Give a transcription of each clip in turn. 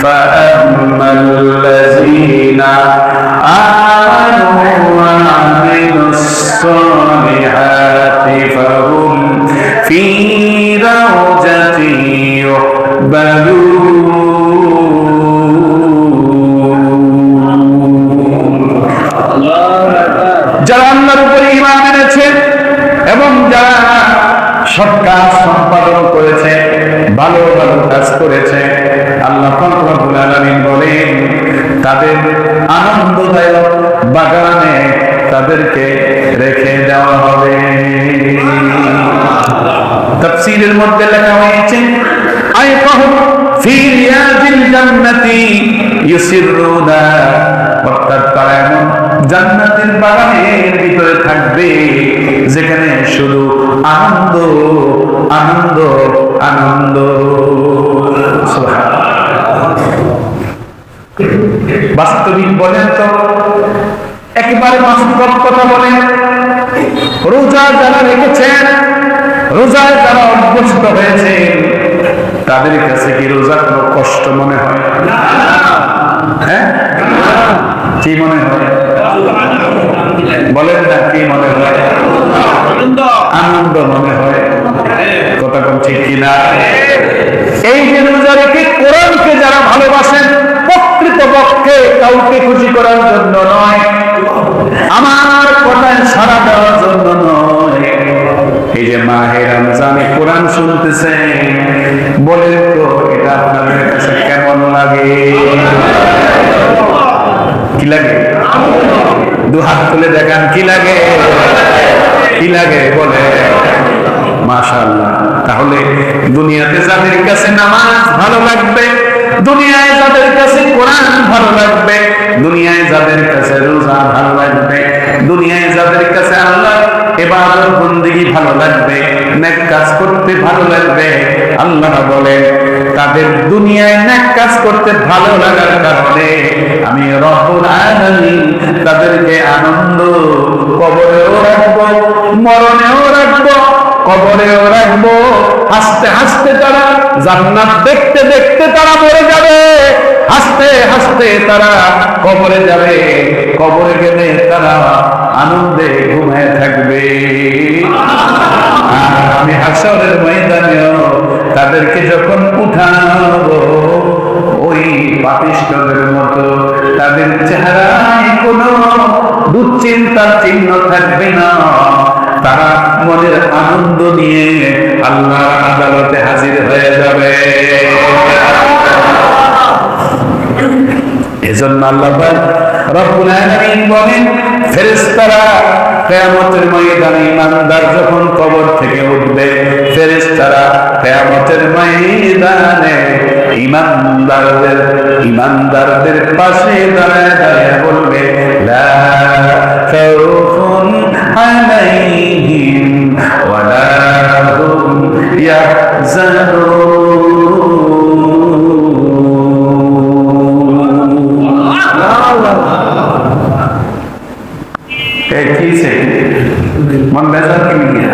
فأما الذين آمنوا وعملوا الصالحات فهم في روضة يحبرون যারা আল্লাহর উপরে ঈমান এনেছে এবং যারা সৎ কাজ সম্পাদন করেছে, ভালো ভালো কাজ করেছে, আল্লাহ পাক রব্বুল আলামিন বলেন তাদের আনন্দদায়ক বাগানে তাদেরকে রেখে দেওয়া হবে। তাফসীরের মধ্যে লেখা হয়েছে আইফাহুম ফি রিয়াদিল জান্নাতি ইউসিরুনা, অর্থাৎ তারা এমন জান্নাতের বাগানের ভিতরে থাকবে যেখানে শুধু আনন্দ আনন্দ আনন্দ। বাস্তবিক বলেন তো, একেবারে বাস্তব কথা বলেন, রোজা যারা রেখেছেন, রোজায় যারা অভ্যস্ত হয়েছে, তাদের কাছে কি রোজা কোনো কষ্ট মনে হয়? হ্যাঁ, কি মনে হয় বলেন না, কি মনে হয়? আনন্দ মনে হয়। কথা কোন ঠিক কিনা? এই যে রোজা রেখে কোরআনকে যারা ভালোবাসেন, প্রকৃতপক্ষে কাউকে খুশি করার জন্য নয়, আমার কথায় সাড়া দেওয়ার জন্য নয়, এই যে মাহে রমজানে কোরআন শুনতেছেন, বলেন তো এটা আপনাদের কাছে কেমন লাগে? কি লাগে? দু হাত তুলে দেখান, কি লাগে? কি লাগে বলে? মাশাআল্লাহ। তাহলে দুনিয়াতে যাদের কাছে নামাজ ভালো লাগবে, দুনিয়ায় যাদের কাছে কোরআন ভালো লাগবে, দুনিয়ায় যাদের কাছে রোজা ভালো লাগবে, দুনিয়ায় যাদের কাছে আল্লাহ ইবাদত বন্দেগী ভালো লাগবে, নেক কাজ করতে ভালো লাগবে, আল্লাহ বলেন তাদের দুনিয়ায় নেক কাজ করতে ভালো লাগার কারণে আমি রব্বুল আলামিন তাদেরকে আনন্দ কবরেও রাখবো, মরণেও রাখবো, কবরেও রাখবো। হাসতে হাসতে তারা জান্নাত দেখতে দেখতে তারা মরে যাবে, হাসতে হাসতে তারা কবরে যাবে, কবরে গেলে তারা আনন্দে ঘুমায় থাকবে। আর আমি হাসরের ময়দানেও তাদেরকে যখন উঠাবো, ওই পাপিষ্ঠদের মতো তাদের চেহারায় কোনো দুশ্চিন্তার চিহ্ন থাকবে না, তারা মনের আনন্দ নিয়ে আল্লাহর আদালতে হাজির হয়ে যাবে। এজন্য আল্লাহ রব্বুল আলামিন বলেন, ফেরেশতারা কিয়ামতের ময়দানে ইমানদার যখন কবর থেকে উঠবে, ফেরেশতারা কিয়ামতের ময়দানে ইমানদারদের পাশে দাঁড়ায় দাঁড়ায় বলবে, লা খাউফুন আলাইহিম ওয়ালা হুম ইয়াহজানুন। মন বেজার কি নিয়ে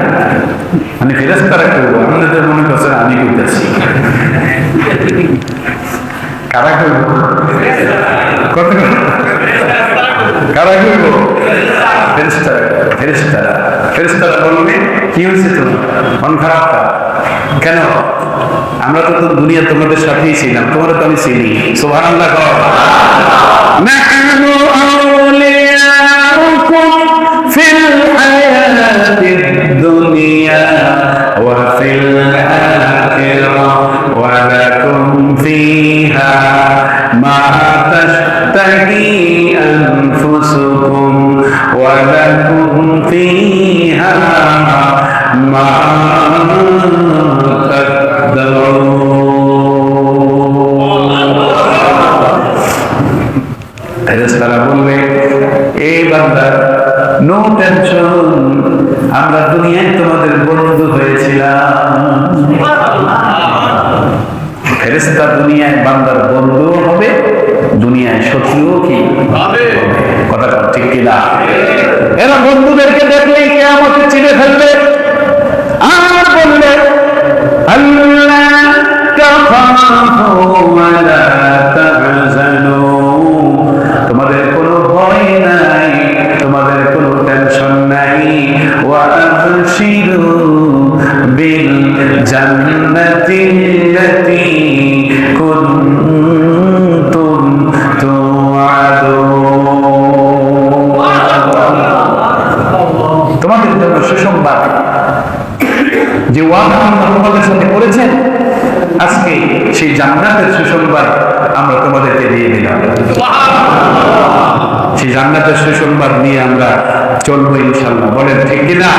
মানে ফেরেশতারা করবো, আমাদের মনে করছে আমি করতেছি, কারা করবো? কত কারা করবো? ফেরেশতারা। ফেরেশতারা ফেরেশতারা বলবে, কি হয়েছে তোমার মন খারাপটা কেন? আমরা তো দুনিয়া তোমাদের সাথেই ছিলাম, তোমার তো আমি চিনি। সুবহানাল্লাহ। নাহনু আউলিয়াউকুম ফিল হায়াতিদ দুনিয়া ওয়া ফিল আখিরাহ ওয়া লাকুম ফিহা মা তাশতাহি আনফুসুকুম ওয়া লাকুম ফিহা মা ফেরেশতারা বলবে, এই বান্দা নো টেনশন, আমরা দুনিয়ায় তোমাদের বন্ধু হয়েছিলাম। ফেরেশতা দুনিয়ায় বান্দার বন্ধুও হবে, দুনিয়ায় শত্রুও কি হবে? কথাটা ঠিক কিনা? এরা বন্ধুদেরকে দেখলেই কিয়ামতে চিনে ফেলবে আর বলবে, আল্লাহ তাখাফু ওয়া লা ওয়াদা আল্লাহ তোমাদের সাথে করেছেন, আজকে সেই জান্নাতের সুসংবাদ আমরা তোমাদেরকে দিয়ে দিলাম। সেই জান্নাতের সুসংবাদ নিয়ে আমরা চলবো ইনশাআল্লাহ। বলেন ঠিক কিনা?